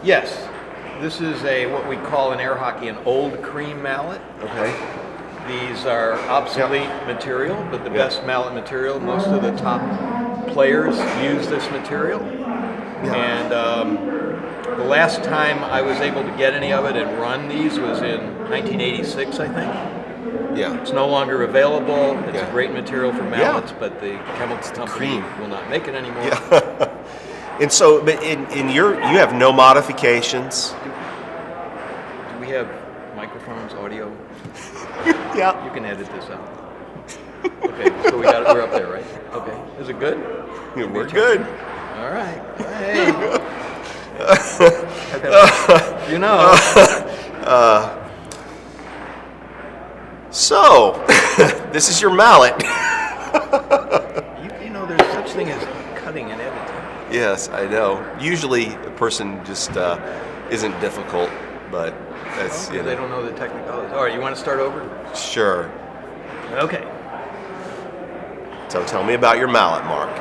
Yes. This is what we call in air hockey an old cream mallet. Okay. These are obsolete material, but the best mallet material. Most of the top players use this material. And the last time I was able to get any of it and run these was in 1986, I think. Yeah. It's no longer available. It's a great material for mallets, but the chemical company will not make it anymore. Yeah. And so, but in you have no modifications. Do we have microphones, audio? Yeah. You can edit this out. Okay, so we're up there, right? Okay. Is it good? Yeah, we're good. All right. Hey. You know. So, this is your mallet. You know, there's such thing as cutting and editing. Yes, I know. Usually, a person just isn't difficult, but that's they don't know the technicalities. All right, you want to start over? Sure. Okay. So tell me about your mallet, Mark.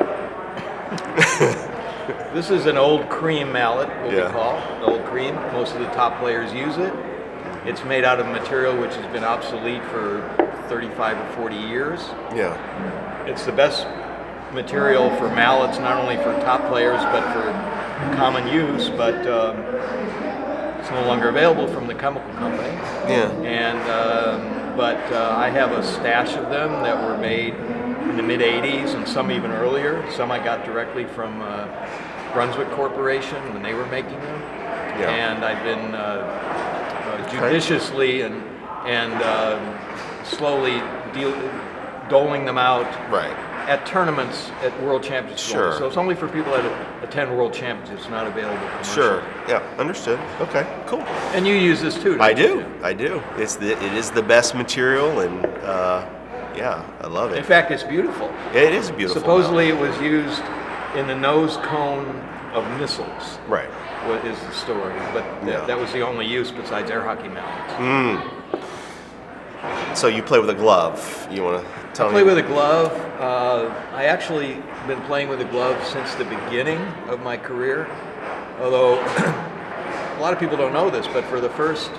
This is an old cream mallet, what we call old cream. Most of the top players use it. It's made out of material which has been obsolete for 35 or 40 years. Yeah. It's the best material for mallets, not only for top players, but for common use, but it's no longer available from the chemical company. Yeah. And but I have a stash of them that were made in the mid-'80s and some even earlier. Some I got directly from Brunswick Corporation when they were making them. Yeah. And I've been judiciously and slowly doling them out at tournaments at World Championships. Sure. So it's only for people that attend World Championships, not available commercially. Sure. Yeah. Understood. Okay. Cool. And you use this too? I do. I do. It is the best material, and yeah, I love it. In fact, it's beautiful. It is beautiful. Supposedly, it was used in the nose cone of missiles. Right. What is the story? But that was the only use besides air hockey mallets. So you play with a glove. You want to tell me? I play with a glove. I actually been playing with a glove since the beginning of my career. Although a lot of people don't know this, but for the first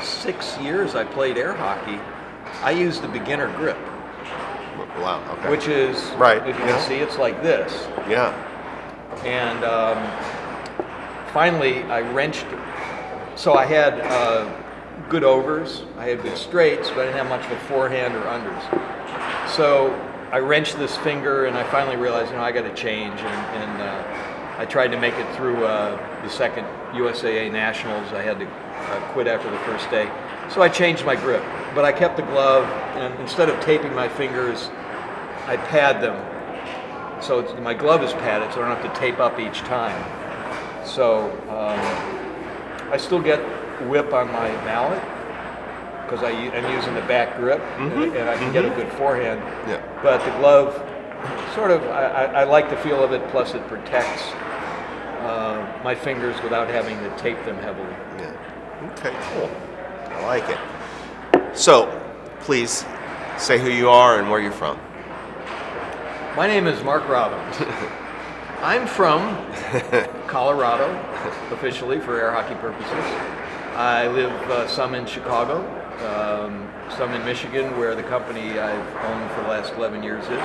6 years I played air hockey, I used the beginner grip. Wow. Okay. Which is, if you can see, it's like this. Yeah. And finally, I wrenched it. So I had good overs, I had good straights, but I didn't have much of a forehand or unders. So I wrenched this finger, and I finally realized, I got to change. And I tried to make it through the second USAA Nationals. I had to quit after the first day. So I changed my grip, but I kept the glove, and instead of taping my fingers, I pad them. So my glove is padded, so I don't have to tape up each time. So I still get whip on my mallet because I'm using the back grip, and I can get a good forehand. Yeah. But the glove, sort of, I like the feel of it. Plus, it protects my fingers without having to tape them heavily. Yeah. Okay. Cool. I like it. So, please say who you are and where you're from. My name is Mark Robbins. I'm from Colorado, officially for air hockey purposes. I live some in Chicago, some in Michigan, where the company I've owned for the last 11 years is,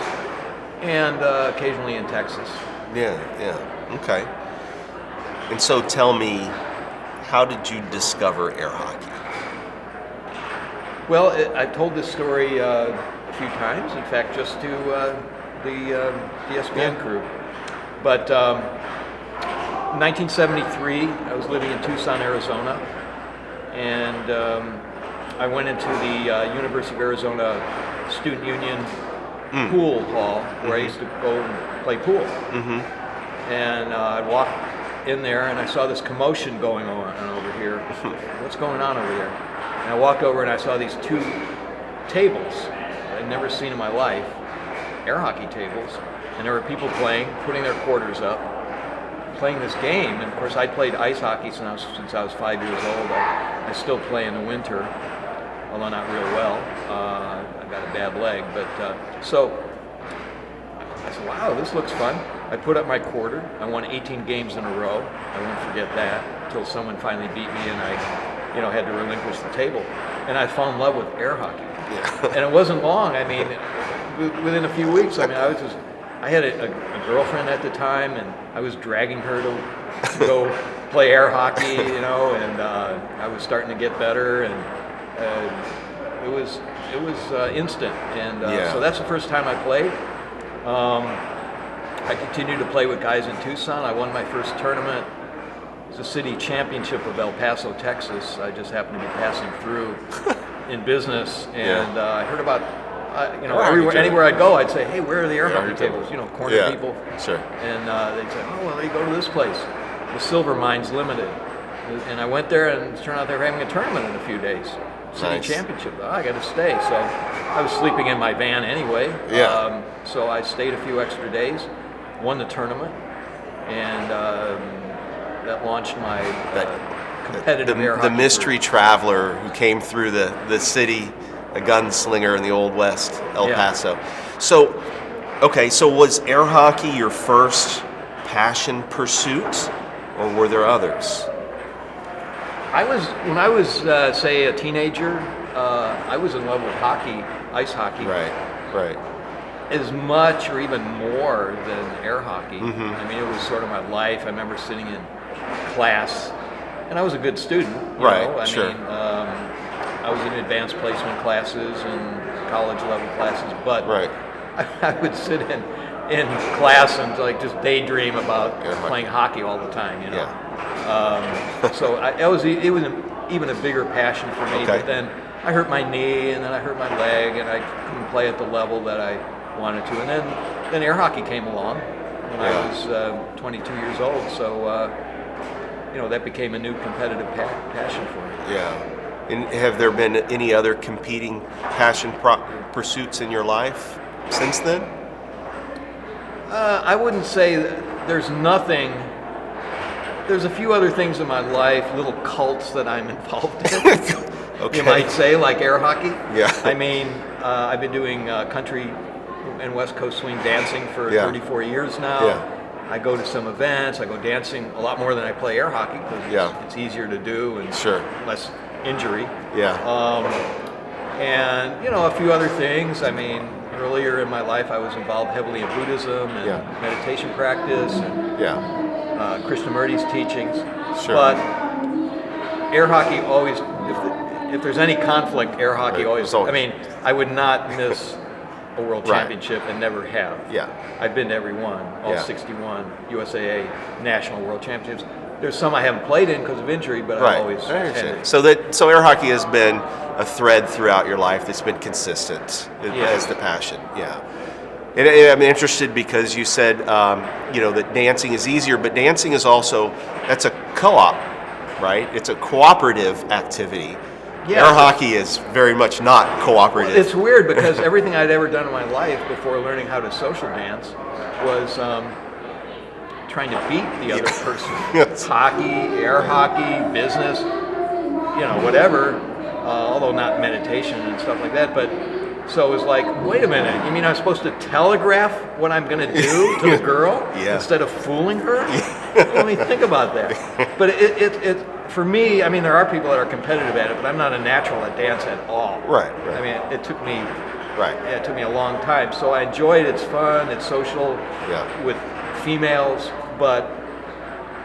and occasionally in Texas. Yeah. Okay. And so tell me, how did you discover air hockey? Well, I've told this story a few times, in fact, just to the ESPN crew. But 1973, I was living in Tucson, Arizona, and I went into the University of Arizona Student Union pool hall where I used to go and play pool. And I walked in there and I saw this commotion going on over here. What's going on over there? And I walked over and I saw these two tables I'd never seen in my life, air hockey tables, and there were people playing, putting their quarters up, playing this game. And of course, I played ice hockey since I was 5 years old. I still play in the winter, although not real well. I got a bad leg, but so I said, wow, this looks fun. I put up my quarter. I won 18 games in a row. I won't forget that until someone finally beat me and I had to relinquish the table. And I fell in love with air hockey. Yeah. And it wasn't long. I mean, within a few weeks, I had a girlfriend at the time, and I was dragging her to go play air hockey, and I was starting to get better, and it was instant. And so that's the first time I played. I continued to play with guys in Tucson. I won my first tournament. It was the city championship of El Paso, Texas. I just happened to be passing through in business, and I heard about, anywhere I'd go, I'd say, hey, where are the air hockey tables? Corner people. Sure. And they'd say, oh, well, they go to this place, the Silver Mines Limited. And I went there, and it turned out they were having a tournament in a few days. City championship. Oh, I got to stay. So I was sleeping in my van anyway. Yeah. So I stayed a few extra days, won the tournament, and that launched my competitive air hockey. The mystery traveler who came through the city, a gunslinger in the Old West, El Paso. So, okay, so was air hockey your first passion pursuit, or were there others? When I was say a teenager, I was in love with hockey, ice hockey. Right. As much or even more than air hockey. Mm-hmm. I mean, it was sort of my life. I remember sitting in class, and I was a good student. Right, I sure. mean, I was in advanced placement classes and college level classes, but Right. I would sit in class and just daydream about playing hockey all the time. Yeah. So it was even a bigger passion for me. Okay. But then I hurt my knee, and then I hurt my leg, and I couldn't play at the level that I wanted to. And then air hockey came along when I was 22 years old. So that became a new competitive passion for me. Yeah. And have there been any other competing passion pursuits in your life since then? I wouldn't say that there's nothing. There's a few other things in my life, little cults that I'm involved in. Okay. You might say, like air hockey. Yeah. I mean, I've been doing country and West Coast swing dancing for 34 years now. Yeah. I go to some events. I go dancing a lot more than I play air hockey because it's easier to do and less injury. Yeah. And a few other things. I mean, earlier in my life, I was involved heavily in Buddhism and meditation practice and Krishnamurti's teachings. Sure. But air hockey always, if there's any conflict, air hockey always. I mean, I would not miss a world championship and never have. Yeah. I've been to every one, all 61 USAA national world championships. There's some I haven't played in because of injury, but I've always attended. So air hockey has been a thread throughout your life that's been consistent as the passion. Yeah. And I'm interested because you said that dancing is easier, but dancing is also, that's a co-op, right? It's a cooperative activity. Yeah. Air hockey is very much not cooperative. Well, it's weird because everything I'd ever done in my life before learning how to social dance was trying to beat the other person. Hockey, air hockey, business, whatever, although not meditation and stuff like that. But so it was like, wait a minute, you mean I'm supposed to telegraph what I'm going to do to the girl instead of fooling her? Let me think about that. But it for me, I mean, there are people that are competitive at it, but I'm not a natural at dance at all. Right. I mean, it took me it took me a long time. So I enjoyed it. It's fun. It's social with females, but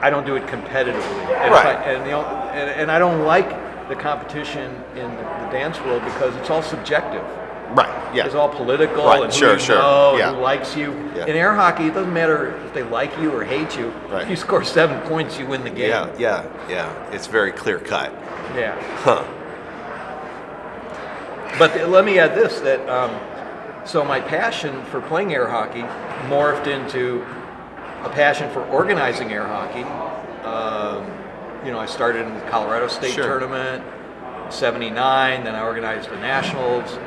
I don't do it competitively. And I don't like the competition in the dance world because it's all subjective. Right. Yeah. It's all political and who who likes you. Yeah. In air hockey, it doesn't matter if they like you or hate you. Right. If you score 7 points, you win the game. Yeah. It's very clear cut. Yeah. Huh. But let me add this: that so my passion for playing air hockey morphed into a passion for organizing air hockey. I started in the Colorado State tournament, '79. Then I organized the nationals.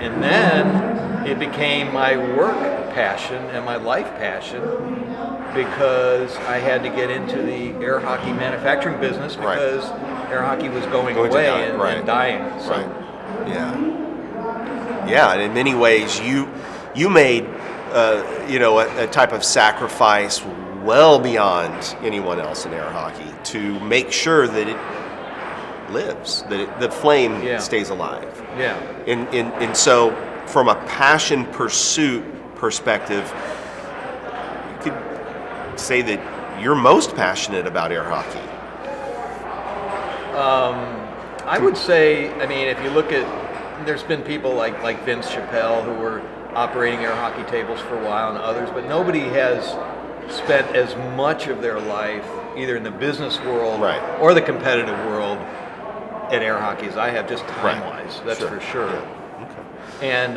And then it became my work passion and my life passion because I had to get into the air hockey manufacturing business because air hockey was going away and dying. So. Yeah, and in many ways you made a type of sacrifice well beyond anyone else in air hockey to make sure that it lives, that the flame stays alive. Yeah. And so, from a passion pursuit perspective, you could say that you're most passionate about air hockey. I would say, I mean, if you look at, there's been people like Vince Chappelle who were operating air hockey tables for a while and others, but nobody has spent as much of their life either in the business world or the competitive world at air hockey as I have, just time-wise, that's for sure. Yeah. Okay. And,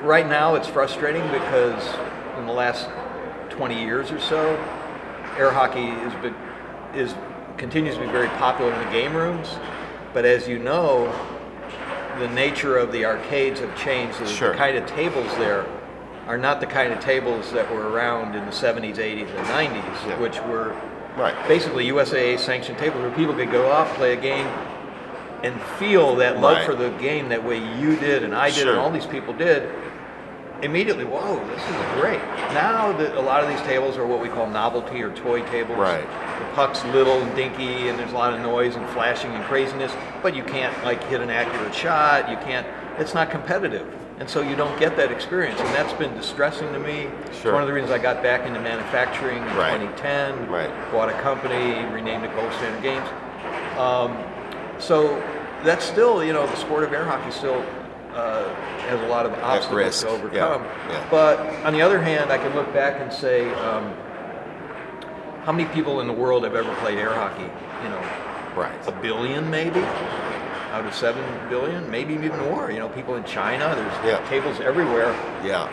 right now it's frustrating because in the last 20 years or so, air hockey continues to be very popular in the game rooms, but as you know, the nature of the arcades have changed. So the kind of tables there are not the kind of tables that were around in the 70s, 80s, and 90s, which were basically USAA sanctioned tables where people could go out, play a game, and feel that love for the game that way you did and I did and all these people did. Immediately, whoa, this is great. Now that a lot of these tables are what we call novelty or toy tables. The puck's little and dinky and there's a lot of noise and flashing and craziness, but you can't hit an accurate shot, it's not competitive. And so you don't get that experience, and that's been distressing to me. It's one of the reasons I got back into manufacturing in 2010, bought a company, renamed it Gold Standard Games. So that's still, the sport of air hockey still has a lot of obstacles to overcome. But on the other hand, I can look back and say, how many people in the world have ever played air hockey? A billion maybe? Out of 7 billion, maybe even more. People in China, there's tables everywhere.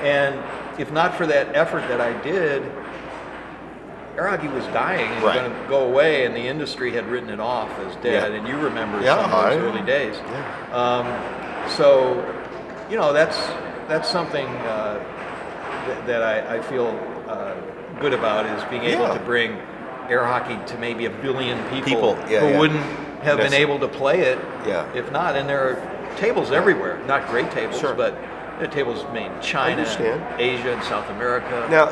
And if not for that effort that I did, air hockey was dying and was going to go away, and the industry had written it off as dead. And you remember some of those early days. So, that's something that I feel good about, is being able to bring air hockey to maybe 1 billion people who wouldn't have been able to play it if not. And there are tables everywhere, not great tables, but there are tables made in China, Asia, and South America. Now,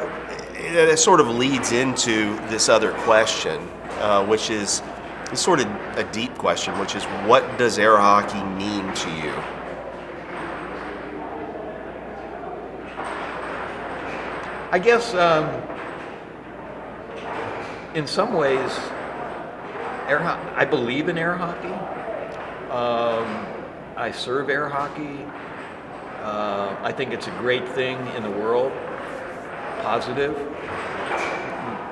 that sort of leads into this other question, which is sort of a deep question, which is, what does air hockey mean to you? I guess in some ways, I believe in air hockey. I serve air hockey. I think it's a great thing in the world, positive,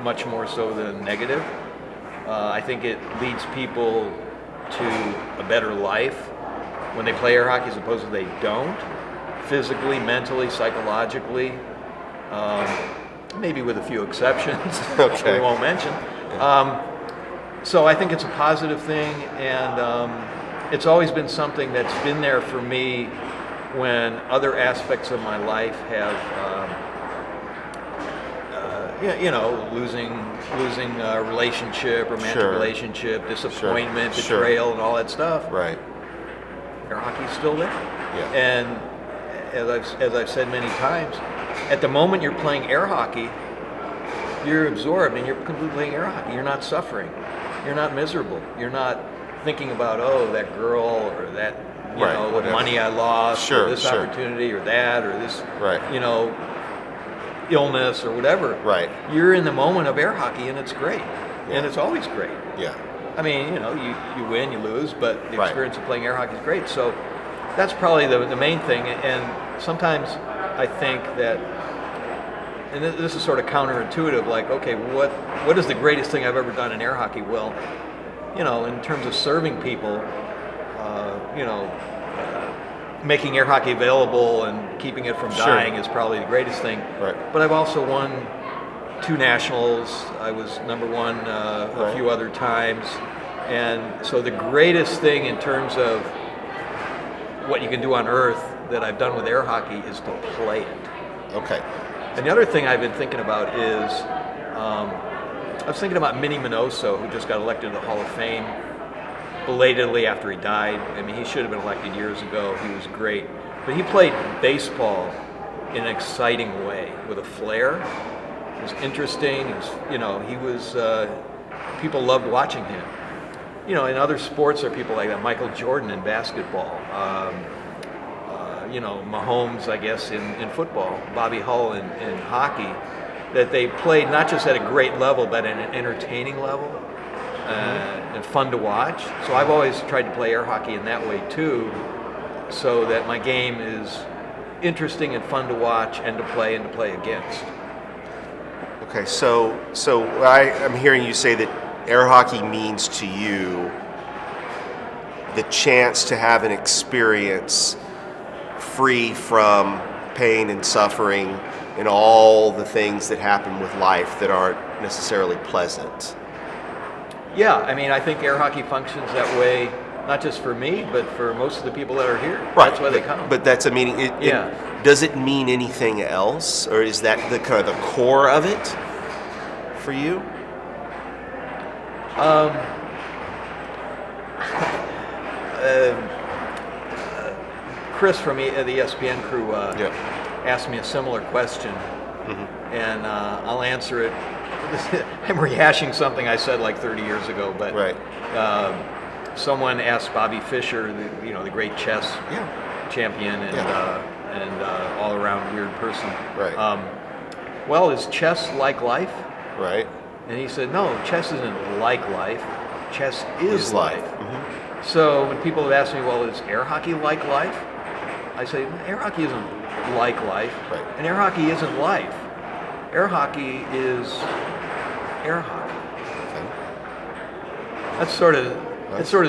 much more so than negative. I think it leads people to a better life when they play air hockey as opposed to they don't, physically, mentally, psychologically. Maybe with a few exceptions, which we won't mention. So I think it's a positive thing, and it's always been something that's been there for me when other aspects of my life have, losing a relationship, romantic relationship, disappointment, betrayal, and all that stuff. Air hockey's still there. And as I've said many times, at the moment you're playing air hockey, you're absorbed and you're completely playing air hockey. You're not suffering. You're not miserable. You're not thinking about, that girl or that, what money I lost, or this opportunity or that, or this, illness or whatever. You're in the moment of air hockey, and it's great. And it's always great. I mean, you win, you lose, but the experience of playing air hockey is great. So that's probably the main thing. And sometimes I think that, and this is sort of counterintuitive, what is the greatest thing I've ever done in air hockey? Well, in terms of serving people, making air hockey available and keeping it from dying is probably the greatest thing. But I've also won 2 nationals. I was number 1 a few other times. And so the greatest thing in terms of what you can do on earth that I've done with air hockey is to play it. And the other thing I've been thinking about is, I was thinking about Minnie Minoso, who just got elected to the Hall of Fame belatedly after he died. I mean, he should have been elected years ago. He was great. But he played baseball in an exciting way with a flair. It was interesting. It was, he was. People loved watching him. In other sports, there are people like that. Michael Jordan in basketball. Mahomes, I guess, in football. Bobby Hull in hockey. That they played not just at a great level, but at an entertaining level. And fun to watch. So I've always tried to play air hockey in that way too, so that my game is interesting and fun to watch and to play against. Okay, so I'm hearing you say that air hockey means to you the chance to have an experience free from pain and suffering and all the things that happen with life that aren't necessarily pleasant. Yeah, I think air hockey functions that way, not just for me, but for most of the people that are here. Right. That's why they come. But that's a meaning. Does it mean anything else, or is that the kind of the core of it for you? Chris from the ESPN crew asked me a similar question, and I'll answer it. I'm rehashing something I said like 30 years ago, but someone asked Bobby Fischer, the great chess champion and all-around weird person. Right. Well, is chess like life? Right. And he said, no, chess isn't like life. Chess is life. Mm-hmm. So when people have asked me, well, is air hockey like life? I say, air hockey isn't like life, right. And air hockey isn't life. Air hockey is air hockey. Okay. That's sort of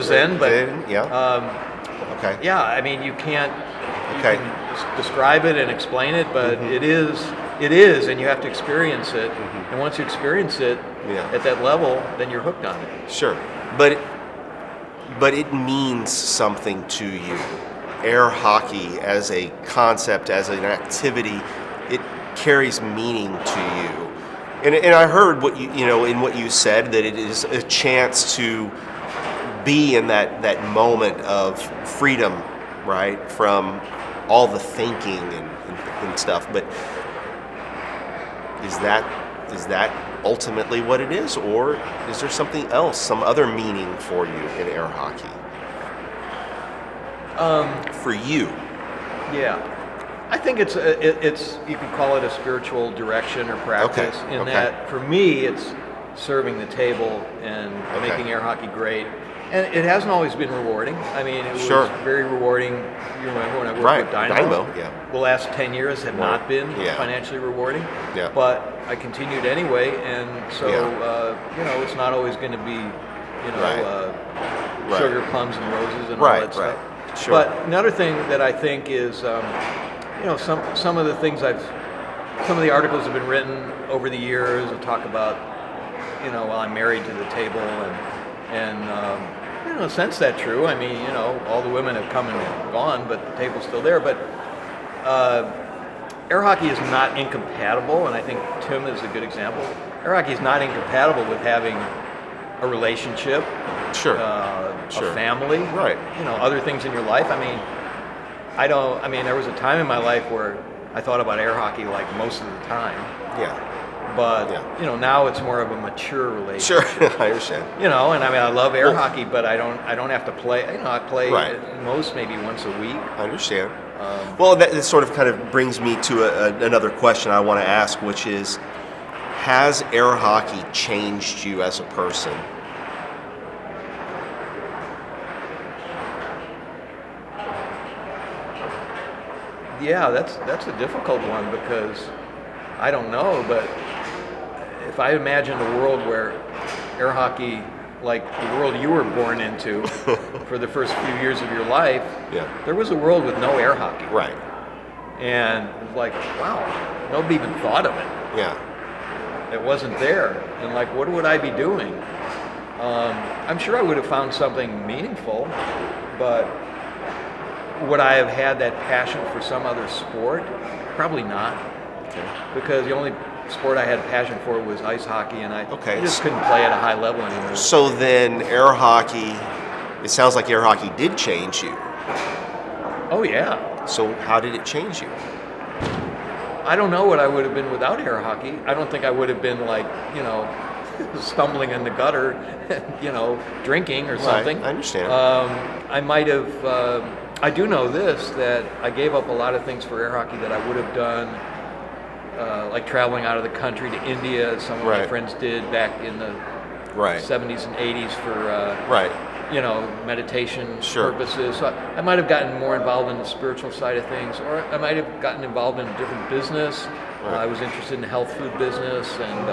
zen, but okay. Yeah, you can't can describe it and explain it, but it is, and you have to experience it. And once you experience it at that level, then you're hooked on it. Sure, but it means something to you. Air hockey as a concept, as an activity, it carries meaning to you. And I heard what in what you said, that it is a chance to be in that moment of freedom, right, from all the thinking and stuff. But is that ultimately what it is, or is there something else, some other meaning for you in air hockey? For you? Yeah. I think it's you could call it a spiritual direction or practice. That for me it's serving the table and making air hockey great. And it hasn't always been rewarding. It was very rewarding. You remember when I worked with Dynamo? The last 10 years have not been financially rewarding. Yeah. But I continued anyway, and so it's not always going to be sugar plums and roses and all that stuff. Sure. But another thing that I think is, some of the things some of the articles have been written over the years that talk about, I'm married to the table, and in a sense that's true. All the women have come and gone, but the table's still there. But air hockey is not incompatible, and I think Tim is a good example. Air hockey is not incompatible with having a relationship, a family, other things in your life. There was a time in my life where I thought about air hockey like most of the time. Yeah. But now it's more of a mature relationship. Sure, I understand. And I love air hockey, but I don't have to play. I play at most maybe once a week. I understand. Well, that sort of kind of brings me to another question I want to ask, which is, has air hockey changed you as a person? Yeah, that's a difficult one, because I don't know, but if I imagine a world where air hockey, like the world you were born into for the first few years of your life, there was a world with no air hockey. Right. And it was like, wow, nobody even thought of it. Yeah. It wasn't there. And like, what would I be doing? I'm sure I would have found something meaningful, but would I have had that passion for some other sport? Probably not. Okay. Because the only sport I had passion for was ice hockey, and I just couldn't play at a high level anymore. So then air hockey, it sounds like air hockey did change you. Oh, yeah. So how did it change you? I don't know what I would have been without air hockey. I don't think I would have been like, stumbling in the gutter, drinking or something. I understand. I might have, I do know this, that I gave up a lot of things for air hockey that I would have done, like traveling out of the country to India, as some of my friends did back in the 70s and 80s for meditation purposes. So I might have gotten more involved in the spiritual side of things, or I might have gotten involved in a different business. I was interested in the health food business and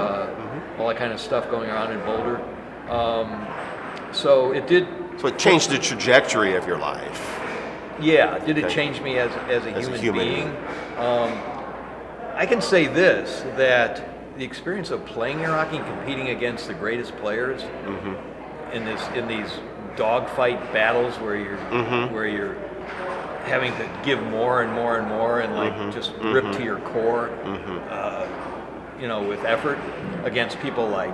all that kind of stuff going on in Boulder. So it did. So it changed the trajectory of your life. Yeah, did it change me as a human being? I can say this, that the experience of playing air hockey and competing against the greatest players in these dogfight battles where you're having to give more and more and more and like just rip to your core, with effort against people like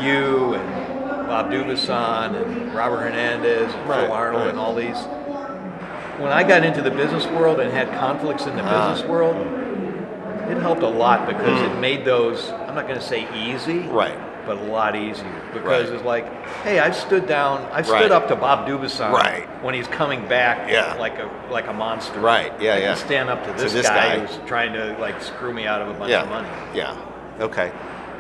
you and Bob Dubuisson and Robert Hernandez and Phil Arnold and all these. When I got into the business world and had conflicts in the business world, it helped a lot because it made those, I'm not going to say easy, but a lot easier. Because it's like, hey, I've stood up to Bob Dubuisson when he's coming back like a monster. I can stand up to this guy who's trying to like screw me out of a bunch of money. Okay.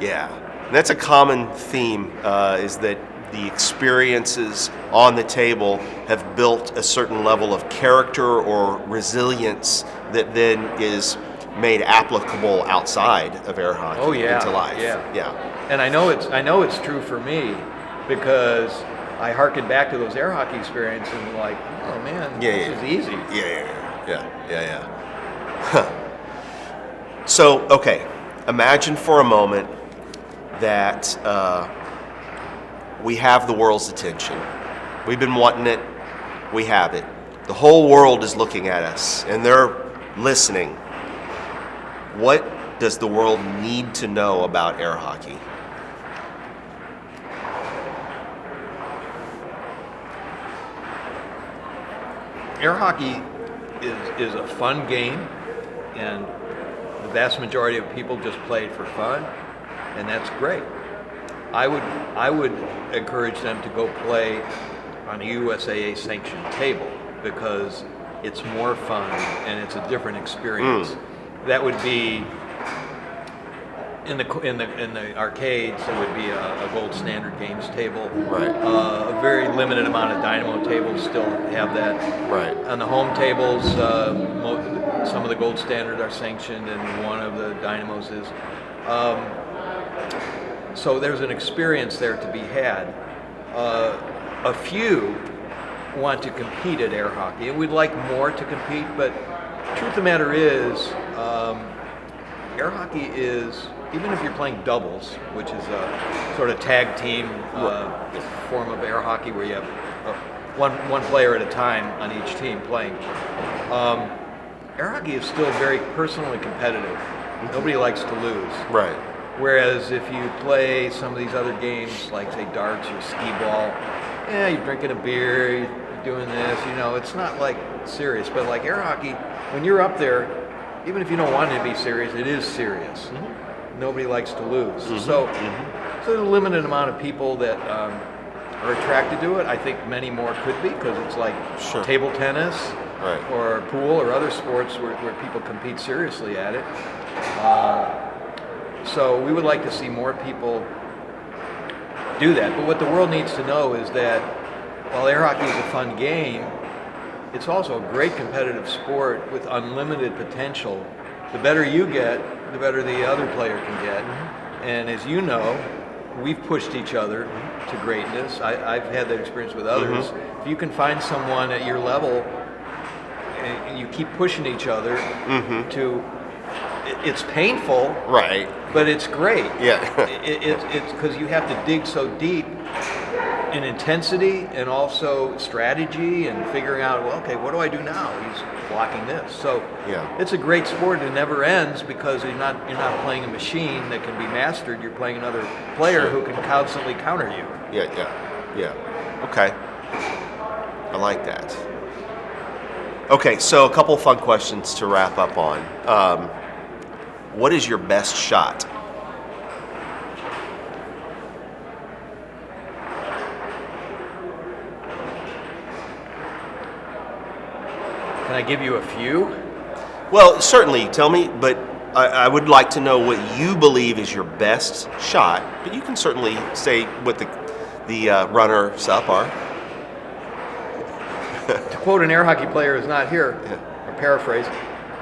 And that's a common theme, is that the experiences on the table have built a certain level of character or resilience that then is made applicable outside of air hockey into life. And I know it's true for me because I harken back to those air hockey experiences and like, oh man, this is easy. So, okay, imagine for a moment that we have the world's attention. We've been wanting it. We have it. The whole world is looking at us, and they're listening. What does the world need to know about air hockey? Air hockey is a fun game, and the vast majority of people just play it for fun, and that's great. I would encourage them to go play on a USAA sanctioned table because it's more fun and it's a different experience. That would be in the arcades. It would be a gold standard games table. A very limited amount of dynamo tables still have that. On the home tables, some of the gold standard are sanctioned, and one of the dynamos is. So there's an experience there to be had. A few want to compete at air hockey, and we'd like more to compete, but the truth of the matter is, air hockey is, even if you're playing doubles, which is a sort of tag team form of air hockey where you have one player at a time on each team playing, air hockey is still very personally competitive. Nobody likes to lose. Whereas if you play some of these other games, like say darts or skee ball, you're drinking a beer, you're doing this, it's not like serious. But like air hockey, when you're up there, even if you don't want it to be serious, it is serious. Nobody likes to lose. So there's a limited amount of people that are attracted to it. I think many more could be, because it's like table tennis or pool or other sports where people compete seriously at it. So we would like to see more people do that. But what the world needs to know is that while air hockey is a fun game, it's also a great competitive sport with unlimited potential. The better you get, the better the other player can get. And as you know, we've pushed each other to greatness. I've had that experience with others. If you can find someone at your level and you keep pushing each other to, it's painful, but it's great. It's because you have to dig so deep in intensity and also strategy and figuring out, well, okay, what do I do now? He's blocking this. So it's a great sport. It never ends because you're not playing a machine that can be mastered. You're playing another player who can constantly counter you. Okay. I like that. Okay, so a couple fun questions to wrap up on. what is your best shot? Can I give you a few? Well, certainly, tell me, but I would like to know what you believe is your best shot, but you can certainly say what the runners-up are. To quote an air hockey player who's not here, or paraphrase,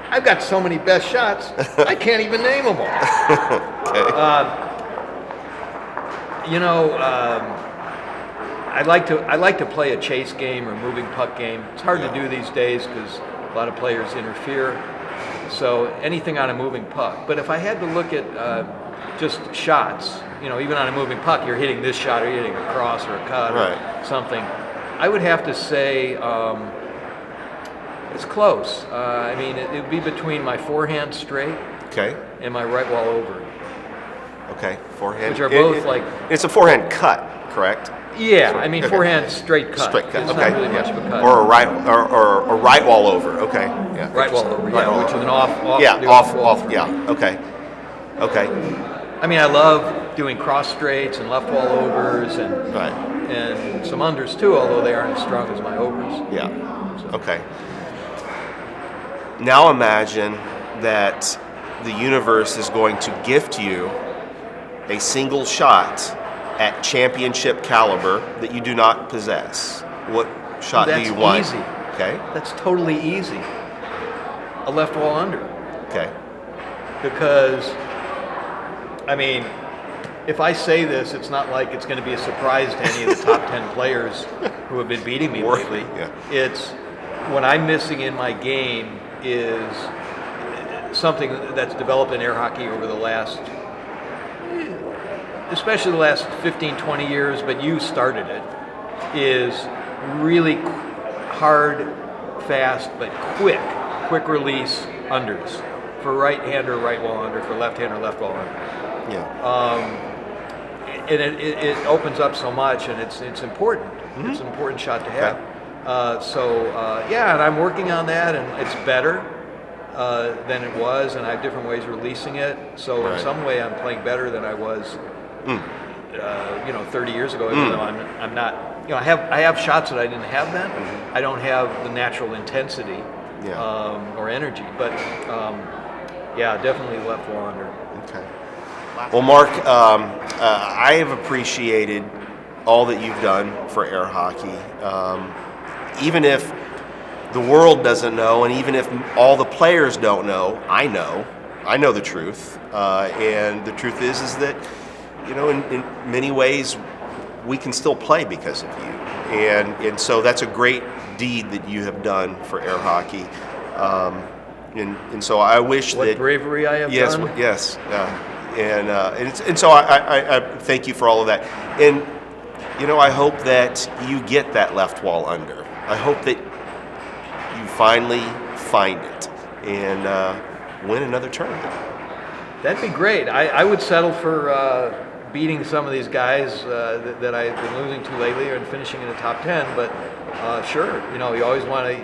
I've got so many best shots, I can't even name them all. Okay. I like to play a chase game or moving puck game. It's hard to do these days because a lot of players interfere. So anything on a moving puck. But if I had to look at just shots, even on a moving puck, you're hitting this shot, or you're hitting a cross or a cut or something. I would have to say it's close. It would be between my forehand straight and my right wall over. Okay, forehand. Which are both It's a forehand cut, correct? Yeah, forehand straight cut. Straight cut. It's Okay. not really much of a cut. Or a right wall over. Okay. Yeah. Right wall over. Yeah, which is an off. Yeah, the off. wall. Yeah. Okay. Okay. I love doing cross straights and left wall overs and Right. and some unders too, although they aren't as strong as my overs. Yeah. Okay. Now imagine that the universe is going to gift you a single shot at championship caliber that you do not possess. What shot do you want? That's easy. Okay. That's totally easy. A left wall under. Okay. Because, if I say this, it's not like it's going to be a surprise to any of the top 10 players who have been beating me lately. Yeah. It's what I'm missing in my game is something that's developed in air hockey over the last, especially the last 15, 20 years, but you started it, is really hard, fast, but quick release unders for right hander, right wall under, for left hander, left wall under. Yeah. And it opens up so much, and it's important. Mm-hmm. It's an important shot to have. Okay. And I'm working on that, and it's better than it was, and I have different ways of releasing it. So in some way, I'm playing better than I was, 30 years ago. Even though I'm not, I have shots that I didn't have then. Mm-hmm. I don't have the natural intensity or energy, but definitely left wall under. Okay. Well, Mark, I have appreciated all that you've done for air hockey. Even if the world doesn't know, and even if all the players don't know, I know the truth. And the truth is that, in many ways, we can still play because of you. And so that's a great deed that you have done for air hockey. And so I wish what bravery I have done. Yes. And so I thank you for all of that. And, I hope that you get that left wall under. I hope that you finally find it and win another tournament. That'd be great. I would settle for beating some of these guys that I've been losing to lately and finishing in the top 10, but sure, you always want to,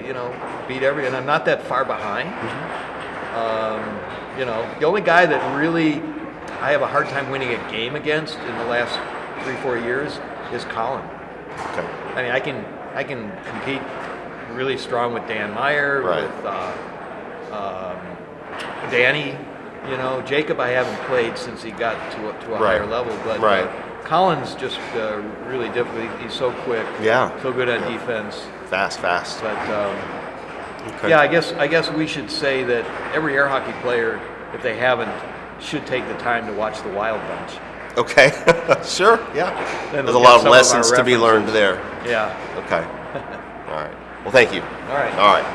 beat and I'm not that far behind. Mm-hmm. The only guy that really I have a hard time winning a game against in the last 3-4 years is Colin. Okay. I can compete really strong with Dan Meyer, with Danny. Jacob I haven't played since he got to a higher level, but Colin's just really difficult. He's so quick, so good on defense, fast. But I guess we should say that every air hockey player, if they haven't, should take the time to watch the Wild Bunch. Okay, sure, yeah. Then there's a lot of lessons to be learned there. Yeah. Okay. All right. Well, thank you. All right. All right.